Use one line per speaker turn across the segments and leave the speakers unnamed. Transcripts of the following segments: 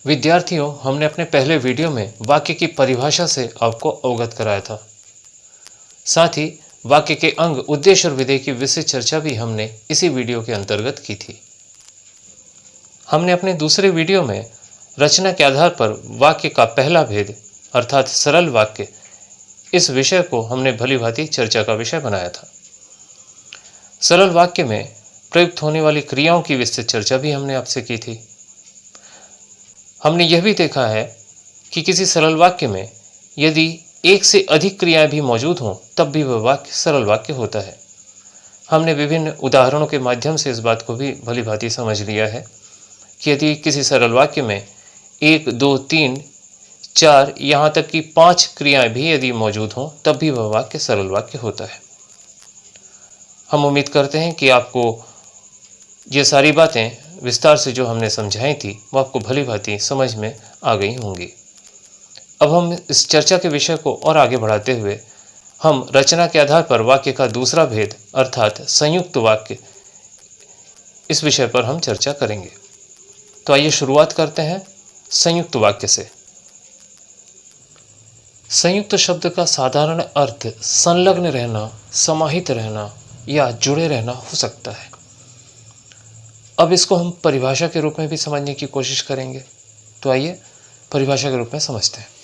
विद्यार्थियों, हमने अपने पहले वीडियो में वाक्य की परिभाषा से आपको अवगत कराया था। साथ ही वाक्य के अंग, उद्देश्य और विधेय की विस्तृत चर्चा भी हमने इसी वीडियो के अंतर्गत की थी। हमने अपने दूसरे वीडियो में रचना के आधार पर वाक्य का पहला भेद अर्थात सरल वाक्य, इस विषय को हमने भली भांति चर्चा का विषय बनाया था। सरल वाक्य में प्रयुक्त होने वाली क्रियाओं की विस्तृत चर्चा भी हमने आपसे की थी। हमने यह भी देखा है कि किसी सरल वाक्य में यदि एक से अधिक क्रियाएं भी मौजूद हों तब भी वह वाक्य सरल वाक्य होता है। हमने विभिन्न उदाहरणों के माध्यम से इस बात को भी भली भांति समझ लिया है कि यदि किसी सरल वाक्य में 1, 2, 3, 4 यहाँ तक कि 5 क्रियाएं भी यदि मौजूद हों तब भी वह वाक्य सरल वाक्य होता है। हम उम्मीद करते हैं कि आपको ये सारी बातें विस्तार से जो हमने समझाई थी वो आपको भली भांति समझ में आ गई होंगी। अब हम इस चर्चा के विषय को और आगे बढ़ाते हुए हम रचना के आधार पर वाक्य का दूसरा भेद अर्थात संयुक्त वाक्य, इस विषय पर हम चर्चा करेंगे। तो आइए शुरुआत करते हैं संयुक्त वाक्य से। संयुक्त शब्द का साधारण अर्थ संलग्न रहना, समाहित रहना या जुड़े रहना हो सकता है। अब इसको हम परिभाषा के रूप में भी समझने की कोशिश करेंगे। तो आइए परिभाषा के रूप में समझते हैं।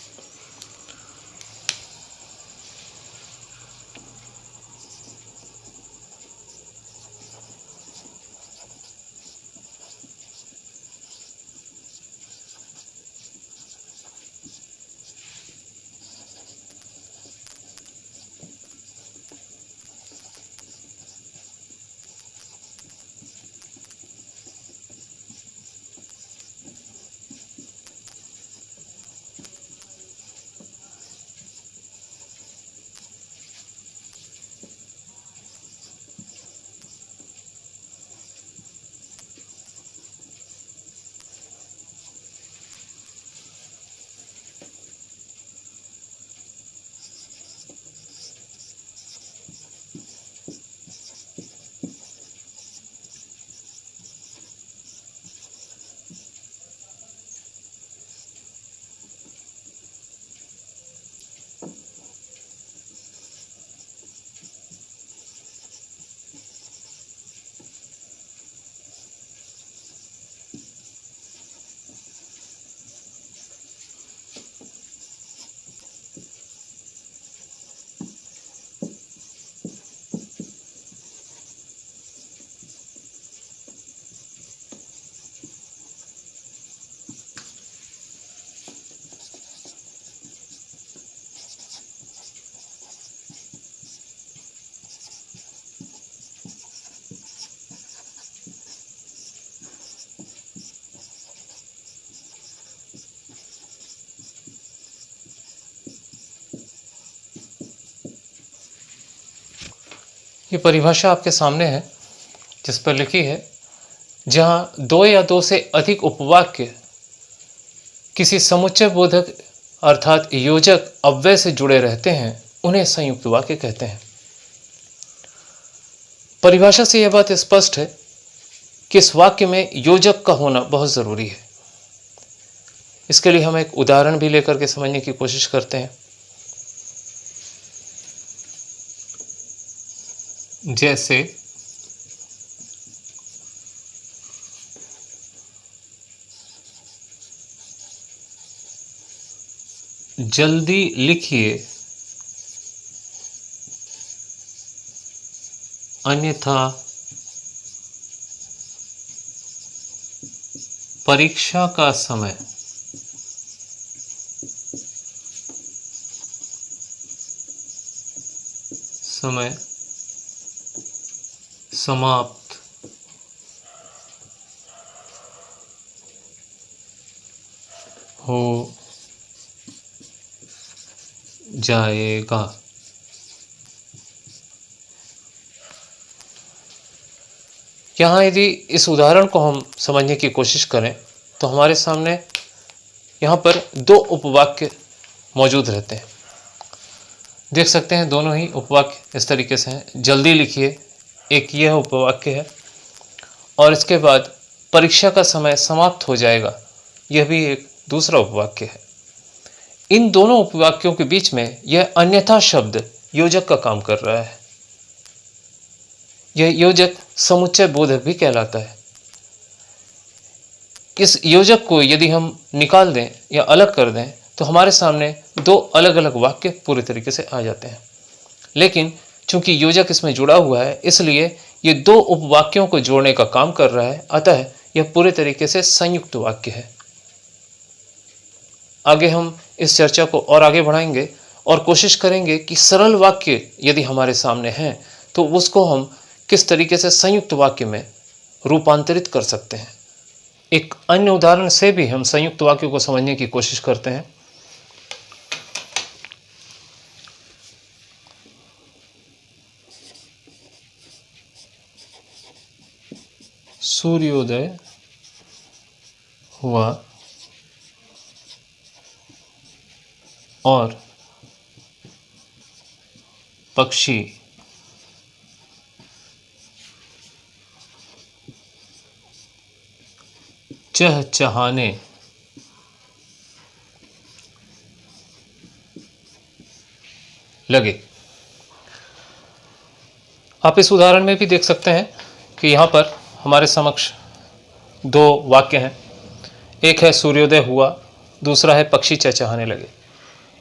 ये परिभाषा आपके सामने है जिस पर लिखी है, जहां 2 या 2 से अधिक उपवाक्य किसी समुच्चय बोधक अर्थात योजक अव्यय से जुड़े रहते हैं उन्हें संयुक्त वाक्य कहते हैं। परिभाषा से यह बात स्पष्ट है कि इस वाक्य में योजक का होना बहुत जरूरी है। इसके लिए हम एक उदाहरण भी लेकर के समझने की कोशिश करते हैं। जैसे जल्दी लिखिए अन्यथा परीक्षा का समय समाप्त हो जाएगा। यहाँ यदि इस उदाहरण को हम समझने की कोशिश करें तो हमारे सामने यहाँ पर 2 उपवाक्य मौजूद रहते हैं। देख सकते हैं दोनों ही उपवाक्य इस तरीके से हैं। जल्दी लिखिए एक यह उपवाक्य है और इसके बाद परीक्षा का समय समाप्त हो जाएगा, यह भी एक दूसरा उपवाक्य है। इन दोनों उपवाक्यों के बीच में यह अन्यथा शब्द योजक का काम कर रहा है। यह योजक समुच्चय बोधक भी कहलाता है। इस योजक को यदि हम निकाल दें या अलग कर दें तो हमारे सामने दो अलग अलग वाक्य पूरी तरीके से आ जाते हैं। लेकिन चूंकि योजक इसमें जुड़ा हुआ है, इसलिए ये दो उपवाक्यों को जोड़ने का काम कर रहा है, अतः यह पूरे तरीके से संयुक्त वाक्य है। आगे हम इस चर्चा को और आगे बढ़ाएंगे और कोशिश करेंगे कि सरल वाक्य यदि हमारे सामने हैं तो उसको हम किस तरीके से संयुक्त वाक्य में रूपांतरित कर सकते हैं। एक अन्य उदाहरण से भी हम संयुक्त वाक्य को समझने की कोशिश करते हैं। सूर्योदय हुआ और पक्षी चहचहाने लगे। आप इस उदाहरण में भी देख सकते हैं कि यहाँ पर हमारे समक्ष दो वाक्य हैं। एक है सूर्योदय हुआ, दूसरा है पक्षी चहचहाने लगे।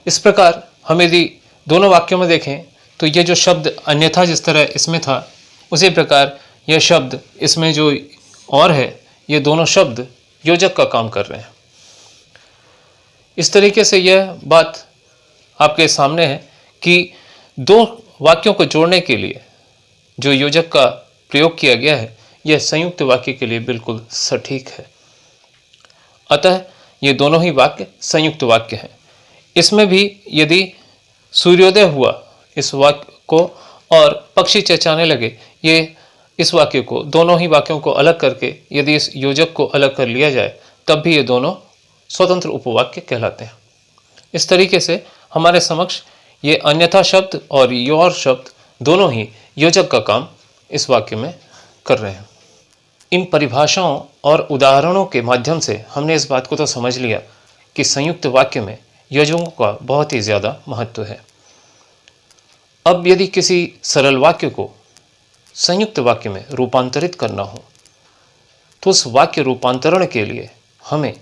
इस प्रकार हम यदि दोनों वाक्यों में देखें तो ये जो शब्द अन्यथा जिस तरह इसमें था, उसी प्रकार यह शब्द इसमें जो और है, ये दोनों शब्द योजक का काम कर रहे हैं। इस तरीके से यह बात आपके सामने है कि दो वाक्यों को जोड़ने के लिए जो योजक का प्रयोग किया गया है, यह संयुक्त वाक्य के लिए बिल्कुल सटीक है। अतः ये दोनों ही वाक्य संयुक्त वाक्य हैं। इसमें भी यदि सूर्योदय हुआ इस वाक्य को और पक्षी चहचहाने लगे, ये इस वाक्य को, दोनों ही वाक्यों को अलग करके यदि इस योजक को अलग कर लिया जाए तब भी ये दोनों स्वतंत्र उपवाक्य कहलाते हैं। इस तरीके से हमारे समक्ष ये अन्यथा शब्द और योर शब्द दोनों ही योजक का काम इस वाक्य में कर रहे हैं। इन परिभाषाओं और उदाहरणों के माध्यम से हमने इस बात को तो समझ लिया कि संयुक्त वाक्य में योजकों का बहुत ही ज़्यादा महत्व है। अब यदि किसी सरल वाक्य को संयुक्त वाक्य में रूपांतरित करना हो तो उस वाक्य रूपांतरण के लिए हमें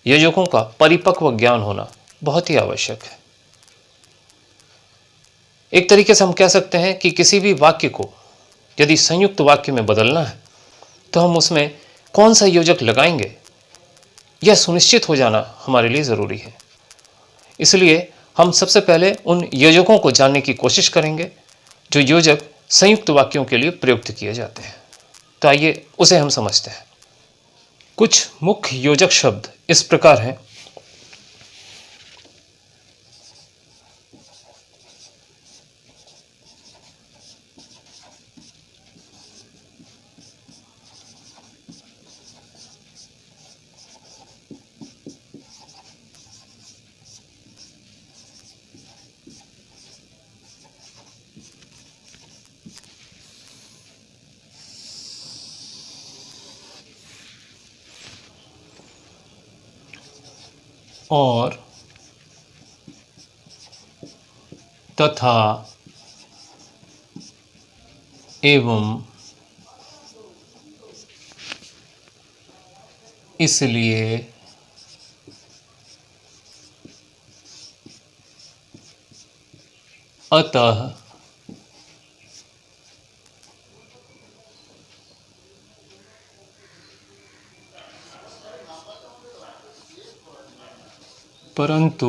योजकों का परिपक्व ज्ञान होना बहुत ही आवश्यक है। एक तरीके से हम कह सकते हैं कि किसी भी वाक्य को यदि संयुक्त वाक्य में बदलना है तो हम उसमें कौन सा योजक लगाएंगे, यह सुनिश्चित हो जाना हमारे लिए ज़रूरी है। इसलिए हम सबसे पहले उन योजकों को जानने की कोशिश करेंगे जो योजक संयुक्त वाक्यों के लिए प्रयुक्त किए जाते हैं। तो आइए उसे हम समझते हैं। कुछ मुख्य योजक शब्द इस प्रकार हैं। और, तथा, एवं, इसलिए, अतः, परंतु,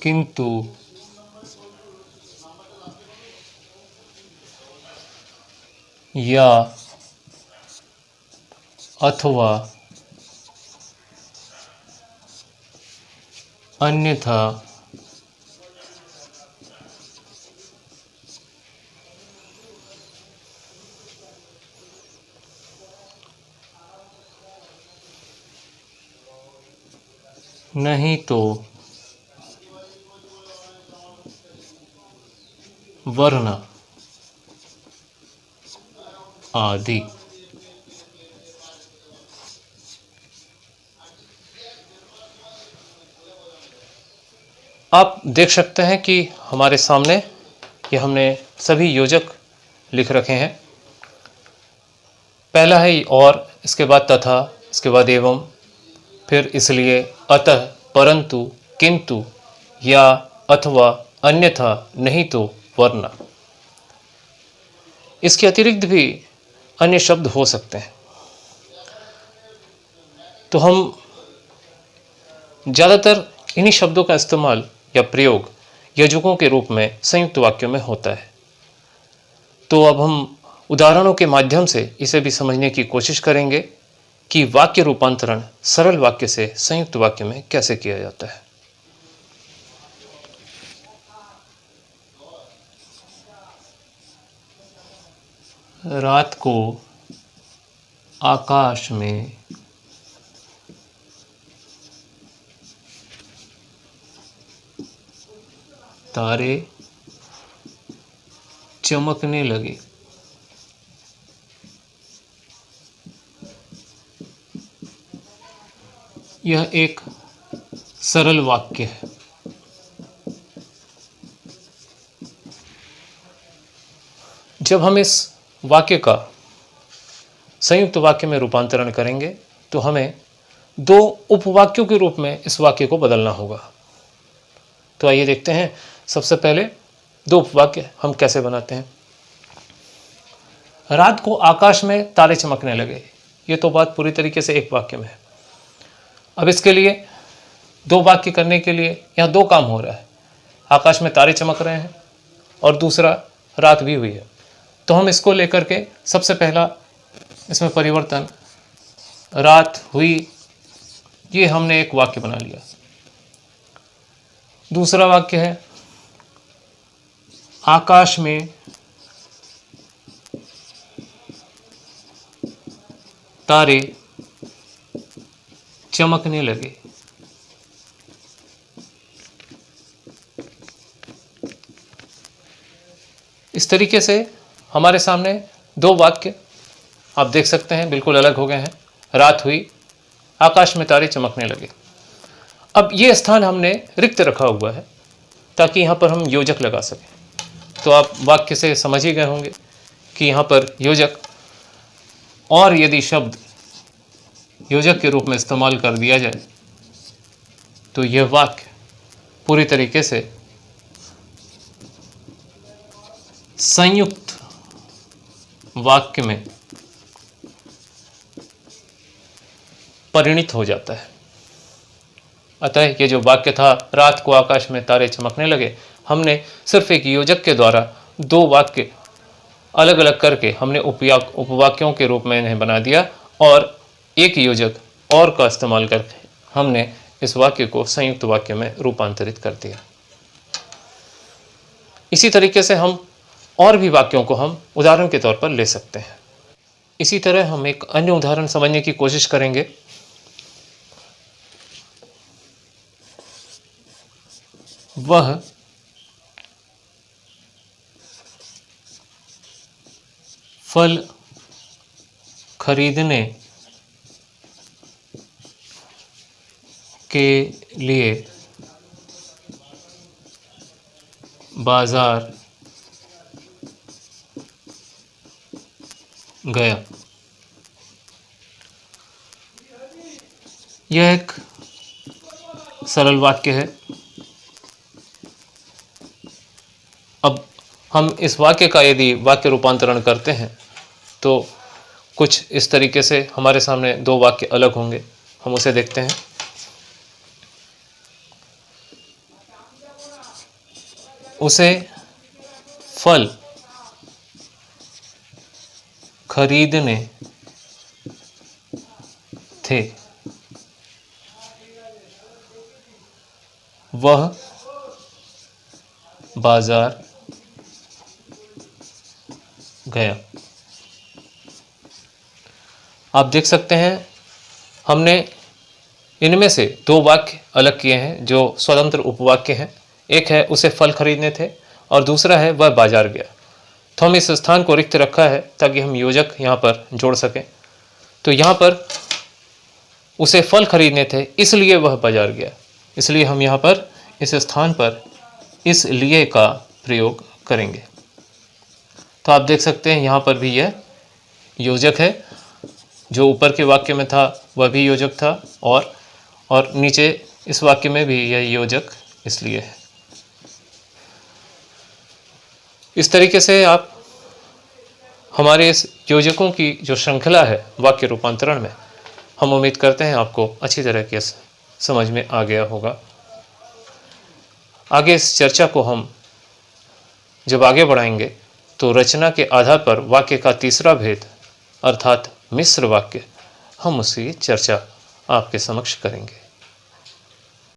किंतु, या, अथवा, अन्यथा, नहीं तो, वरना आदि। आप देख सकते हैं कि हमारे सामने ये हमने सभी योजक लिख रखे हैं। पहला है और, इसके बाद तथा, इसके बाद एवं, फिर इसलिए, अतः, परंतु, किंतु, या, अथवा, अन्यथा, नहीं तो, वरना। इसके अतिरिक्त भी अन्य शब्द हो सकते हैं। तो हम ज़्यादातर इन्हीं शब्दों का इस्तेमाल या प्रयोग यजुकों के रूप में संयुक्त वाक्यों में होता है। तो अब हम उदाहरणों के माध्यम से इसे भी समझने की कोशिश करेंगे कि वाक्य रूपांतरण सरल वाक्य से संयुक्त वाक्य में कैसे किया जाता है। रात को आकाश में तारे चमकने लगे। यह एक सरल वाक्य है। जब हम इस वाक्य का संयुक्त वाक्य में रूपांतरण करेंगे तो हमें दो उपवाक्यों के रूप में इस वाक्य को बदलना होगा। तो आइए देखते हैं सबसे पहले दो उपवाक्य हम कैसे बनाते हैं। रात को आकाश में तारे चमकने लगे, ये तो बात पूरी तरीके से एक वाक्य में है। अब इसके लिए दो वाक्य करने के लिए यहाँ दो काम हो रहा है, आकाश में तारे चमक रहे हैं और दूसरा रात भी हुई है। तो हम इसको लेकर के सबसे पहला इसमें परिवर्तन, रात हुई, ये हमने एक वाक्य बना लिया। दूसरा वाक्य है आकाश में तारे चमकने लगे। इस तरीके से हमारे सामने दो वाक्य आप देख सकते हैं बिल्कुल अलग हो गए हैं। रात हुई, आकाश में तारे चमकने लगे। अब ये स्थान हमने रिक्त रखा हुआ है ताकि यहाँ पर हम योजक लगा सकें। तो आप वाक्य से समझ ही गए होंगे कि यहाँ पर योजक, और यदि शब्द योजक के रूप में इस्तेमाल कर दिया जाए तो यह वाक्य पूरी तरीके से संयुक्त वाक्य में परिणित हो जाता है। अतः ये जो वाक्य था, रात को आकाश में तारे चमकने लगे, हमने सिर्फ एक योजक के द्वारा दो वाक्य अलग अलग करके हमने उपवाक्यों के रूप में इन्हें बना दिया और एक योजक और का इस्तेमाल करके हमने इस वाक्य को संयुक्त वाक्य में रूपांतरित कर दिया। इसी तरीके से हम और भी वाक्यों को हम उदाहरण के तौर पर ले सकते हैं। इसी तरह हम एक अन्य उदाहरण समझने की कोशिश करेंगे। वह फल खरीदने के लिए बाजार गया। यह एक सरल वाक्य है। अब हम इस वाक्य का यदि वाक्य रूपांतरण करते हैं तो कुछ इस तरीके से हमारे सामने दो वाक्य अलग होंगे। हम उसे देखते हैं। उसे फल खरीदने थे, वह बाजार गया। आप देख सकते हैं हमने इनमें से दो वाक्य अलग किए हैं जो स्वतंत्र उपवाक्य हैं। एक है उसे फल खरीदने थे और दूसरा है वह बाजार गया। तो हम इस स्थान को रिक्त रखा है ताकि हम योजक यहाँ पर जोड़ सकें। तो यहाँ पर उसे फल खरीदने थे इसलिए वह बाजार गया, इसलिए हम यहाँ पर इस स्थान पर इसलिए का प्रयोग करेंगे। तो आप देख सकते हैं यहाँ पर भी यह योजक है, जो ऊपर के वाक्य में था वह भी योजक था, और नीचे इस वाक्य में भी यह योजक इसलिए है। इस तरीके से आप हमारे इस योजकों की जो श्रृंखला है वाक्य रूपांतरण में, हम उम्मीद करते हैं आपको अच्छी तरह के समझ में आ गया होगा। आगे इस चर्चा को हम जब आगे बढ़ाएंगे तो रचना के आधार पर वाक्य का तीसरा भेद अर्थात मिश्र वाक्य, हम उसकी चर्चा आपके समक्ष करेंगे।